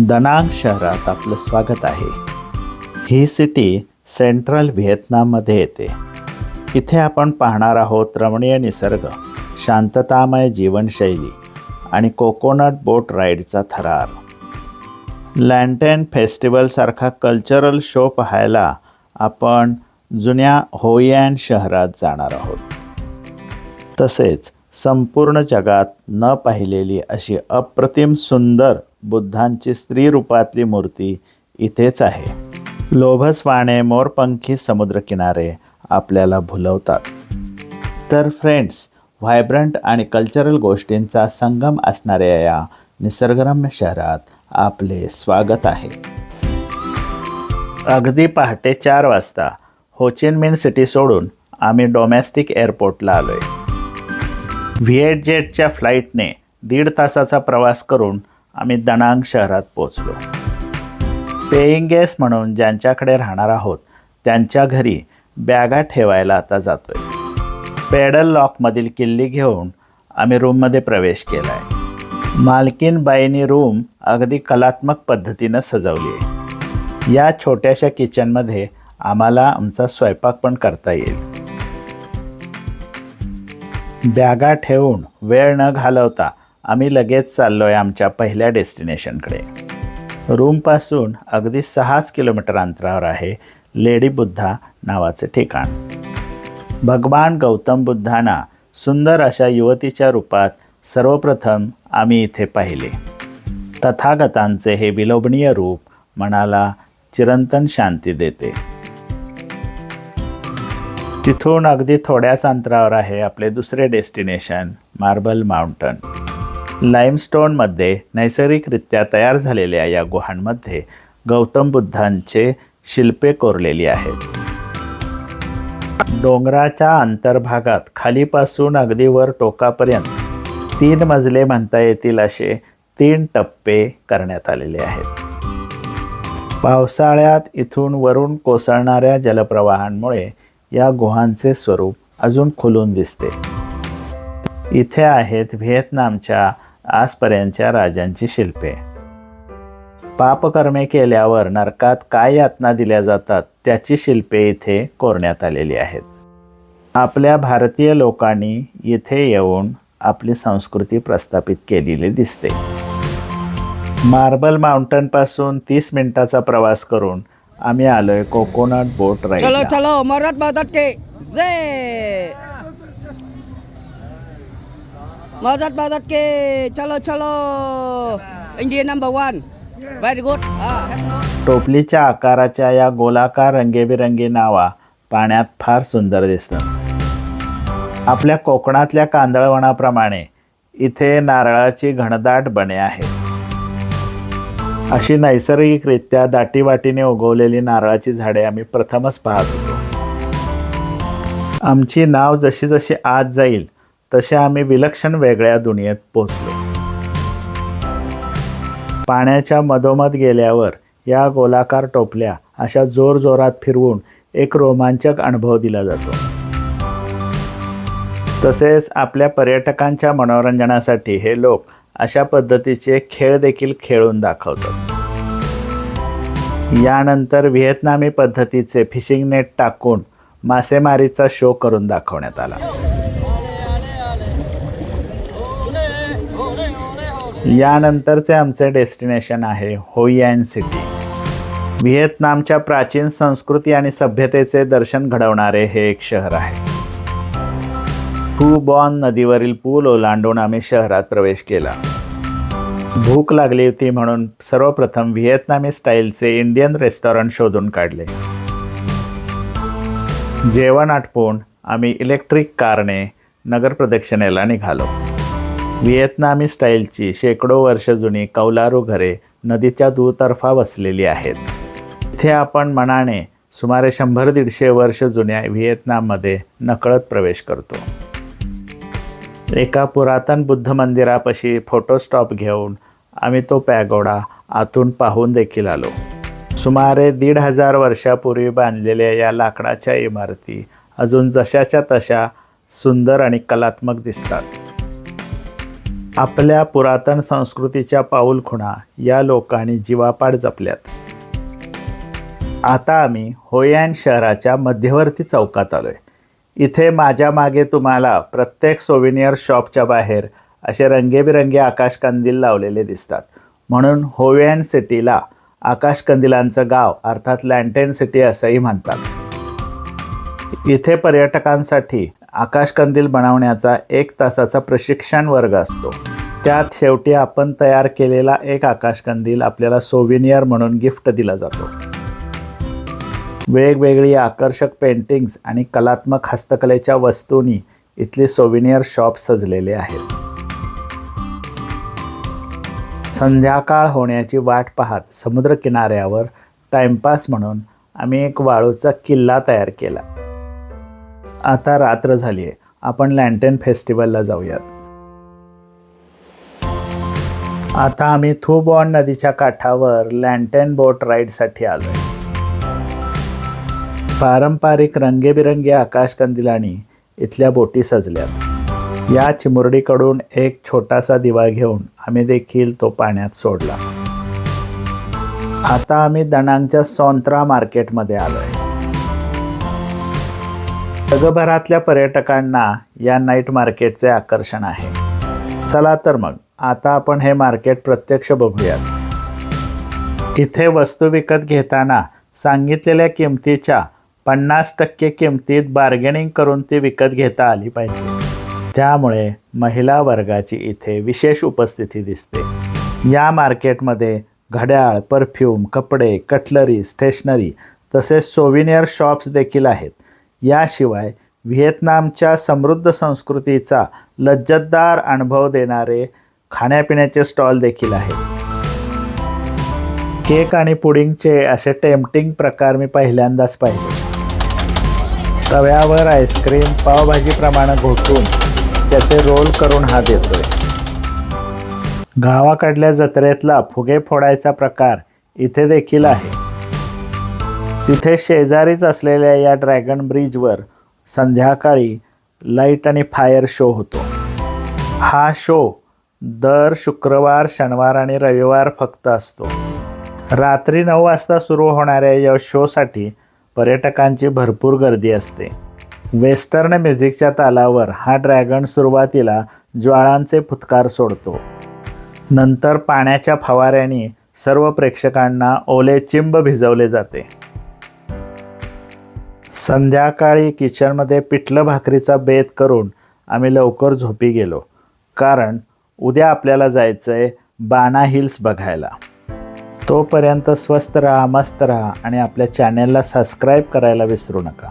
Da Nang शहरात आपलं स्वागत आहे. ही सिटी सेंट्रल व्हिएतनाममध्ये येते. इथे आपण पाहणार आहोत रमणीय निसर्ग, शांततामय जीवनशैली आणि कोकोनट बोट राईडचा थरार. लँटेन फेस्टिवलसारखा कल्चरल शो पाहायला आपण जुन्या होई अँड शहरात जाणार आहोत. तसेच संपूर्ण जगात न पाहिलेली अशी अप्रतिम सुंदर बुद्धांची स्त्री रूपातली मूर्ती इथेच आहे. लोभसवाणे मोरपंखी समुद्रकिनारे आपल्याला भुलवतात. तर फ्रेंड्स, व्हायब्रंट आणि कल्चरल गोष्टींचा संगम असणाऱ्या या निसर्गरम्य शहरात आपले स्वागत आहे. अगदी पहाटे 4 वाजता हो चिन मिन सिटी सोडून आम्ही डोमेस्टिक एअरपोर्टला आलो आहे. व्हिएटजेटच्या फ्लाईटने 1.5 तासाचा प्रवास करून आम्ही दनांग शहरात पोचलो. पेईंग गेस्ट म्हणून ज्यांच्याकडे राहणार आहोत त्यांच्या घरी बॅगा ठेवायला आता जातोय. पेडल लॉकमधील किल्ली घेऊन आम्ही रूममध्ये प्रवेश केला आहे. मालकीन बाईंनी रूम अगदी कलात्मक पद्धतीनं सजवली आहे. या छोट्याशा किचनमध्ये आम्हाला आमचा स्वयंपाक पण करता येईल. बॅगा ठेवून वेळ न घालवता आम्ही लगेच चाललो आहे आमच्या पहिल्या डेस्टिनेशनकडे. रूमपासून अगदी 6 किलोमीटर अंतरावर आहे लेडी बुद्धा नावाचे ठिकाण. भगवान गौतम बुद्धांना सुंदर अशा युवतीच्या रूपात सर्वप्रथम आम्ही इथे पाहिले. तथागतांचे हे विलोभनीय रूप मनाला चिरंतन शांती देते. तिथून अगदी थोड्याच अंतरावर आहे आपले दुसरे डेस्टिनेशन मार्बल माउंटन. लाईमस्टोनमध्ये नैसर्गिकरित्या तयार झालेल्या या गुहांमध्ये गौतम बुद्धांचे शिल्पे कोरलेली आहेत. डोंगराच्या अंतर्भागात खालीपासून अगदी वर टोकापर्यंत 3 मजले म्हणता येतील असे 3 टप्पे करण्यात आलेले आहेत. पावसाळ्यात इथून वरून कोसळणाऱ्या जलप्रवाहांमुळे या गुहांचे स्वरूप अजून खुलून दिसते. इथे आहेत व्हिएतनामच्या आजपर्यंतच्या राजांची शिल्पे. पापकर्मे केल्यावर नरकात काय यातना दिल्या जातात त्याची शिल्पे इथे कोरण्यात आलेली आहेत. आपल्या भारतीय लोकांनी इथे येऊन आपली संस्कृती प्रस्थापित केलेली दिसते. मार्बल माउंटनपासून 30 मिनिटाचा प्रवास करून आम्ही आलोय कोकोनट बोट राईड. चलो चलो मदद के जय मदद के चलो चलो इंडिया नंबर 1 व्हेरी गुड. टोपलीच्या आकाराच्या या गोलाकार रंगेबिरंगी नावा पाण्यात फार सुंदर दिसतात. आपल्या कोकणातल्या कांदळवनाप्रमाणे इथे नारळाची घनदाट बने आहेत. अशी नैसर्गिकरित्या दाटीवाटीने उगवलेली नारळाची झाडे आम्ही प्रथमच पाहत होतो. आमची नाव जशी जशी आत जाईल तसे आम्ही विलक्षण वेगळ्या दुनियेत पोचलो. पाण्याच्या मधोमध गेल्यावर या गोलाकार टोपल्या अशा जोरजोरात फिरवून एक रोमांचक अनुभव दिला जातो. तसेच आपल्या पर्यटकांच्या मनोरंजनासाठी हे लोक अशा पद्धतीचे खेळ देखील खेळून दाखवतात. यानंतर व्हिएतनामी पद्धतीचे फिशिंग नेट टाकून मासेमारीचा शो करून दाखवण्यात आला. यानंतरचे आमचे डेस्टिनेशन आहे होई अँड सिटी. व्हिएतनामच्या प्राचीन संस्कृती आणि सभ्यतेचे दर्शन घडवणारे हे एक शहर आहे. बॉन नदीवरील पूल ओलांडून आम्ही शहरात प्रवेश केला. भूक लागली होती म्हणून सर्वप्रथम व्हिएतनामी स्टाईलचे इंडियन रेस्टॉरंट शोधून काढले. जेवण आटपून आम्ही इलेक्ट्रिक कारने नगर प्रदक्षिणेला निघालो. व्हिएतनामी स्टाईलची शेकडो वर्ष जुनी कौलारू घरे नदीच्या दुतर्फा वसलेली आहेत. इथे आपण मनाने सुमारे 100-150 वर्ष जुन्या व्हिएतनाममध्ये नकळत प्रवेश करतो. एका पुरातन बुद्ध मंदिरापाशी फोटो स्टॉप घेऊन आम्ही तो पॅगोडा आतून पाहून देखील आलो. सुमारे 1,500 वर्षापूर्वी बांधलेल्या या लाकडाच्या इमारती अजून जशाच्या तशा सुंदर आणि कलात्मक दिसतात. आपल्या पुरातन संस्कृतीच्या पाऊलखुणा या लोकांनी जीवापाड जपल्यात. आता आम्ही होयन शहराच्या मध्यवर्ती चौकात आलोय. इथे माझ्या मागे तुम्हाला प्रत्येक सोव्हिनियर शॉपच्या बाहेर असे रंगेबिरंगी आकाशकंदील लावलेले दिसतात. म्हणून होयन सिटीला आकाशकंदिलांचं गाव अर्थात लँटेन सिटी असंही म्हणतात. इथे पर्यटकांसाठी आकाशकंदील बनवण्याचा 1 तासाचा प्रशिक्षण वर्ग असतो. त्यात शेवटी आपण तयार केलेला एक आकाशकंदील आपल्याला सोव्हिनियर म्हणून गिफ्ट दिला जातो. वेगवेगळी आकर्षक पेंटिंग्स आणि कलात्मक हस्तकलेच्या वस्तूंनी इथले सोव्हिनियर शॉप सजलेले आहेत. संध्याकाळ होण्याची वाट पाहत समुद्रकिनाऱ्यावर टाइमपास म्हणून आम्ही एक वाळूचा किल्ला तयार केला. आता रात्र झाली आहे. आपण लँटेन फेस्टिवलला जाऊयात. आता आम्ही थुबॉन नदीच्या काठावर लँटेन बोट राईडसाठी आलो आहे. पारंपरिक रंगेबिरंगी आकाशकंदिलांनी इथल्या बोटी सजल्यात. या चिमुरडीकडून एक छोटासा दिवा घेऊन आम्ही देखील तो पाण्यात सोडला. आता आम्ही दणांगच्या सोंत्रा मार्केटमध्ये आलो आहे. जगभरातल्या पर्यटकांना या नाईट मार्केटचे आकर्षण आहे. चला तर मग आता आपण हे मार्केट प्रत्यक्ष बघूयात. इथे वस्तू विकत घेताना सांगितलेल्या किमतीच्या 50% किमतीत बार्गेनिंग करून ती विकत घेता आली पाहिजे. त्यामुळे महिला वर्गाची इथे विशेष उपस्थिती दिसते. या मार्केटमध्ये घड्याळ, परफ्यूम, कपडे, कटलरी, स्टेशनरी तसेच सोव्हिनियर शॉप्स देखील आहेत. याशिवाय व्हिएतनामच्या समृद्ध संस्कृतीचा लज्जतदार अनुभव देणारे खाण्यापिण्याचे स्टॉल देखील आहेत. केक आणि पुडिंगचे असे टेम्पटिंग प्रकार मी पहिल्यांदाच पाहिले. तव्यावर आईस्क्रीम पावभाजीप्रमाणे घोटून त्याचे रोल करून हा देतोय. गावाकडल्या जत्रेतला फुगे फोडायचा प्रकार इथे देखील आहे. तिथे शेजारीच असलेल्या या ड्रॅगन ब्रिजवर संध्याकाळी लाईट आणि फायर शो होतो. हा शो दर शुक्रवार, शनिवार आणि रविवार फक्त असतो. रात्री 9 वाजता सुरू होणाऱ्या या शोसाठी पर्यटकांची भरपूर गर्दी असते. वेस्टर्न म्युझिकच्या तालावर हा ड्रॅगन सुरुवातीला ज्वाळांचे फुटकार सोडतो. नंतर पाण्याच्या फवाऱ्याने सर्व प्रेक्षकांना ओले चिंब भिजवले जाते. संध्याकाळी किचनमध्ये पिठलं भाकरीचा बेत करून आम्ही लवकर झोपी गेलो. कारण उद्या आपल्याला जायचं आहे बाना हिल्स बघायला. तोपर्यंत स्वस्त राहा, मस्त राहा आणि आपल्या चॅनेलला सबस्क्राईब करायला विसरू नका.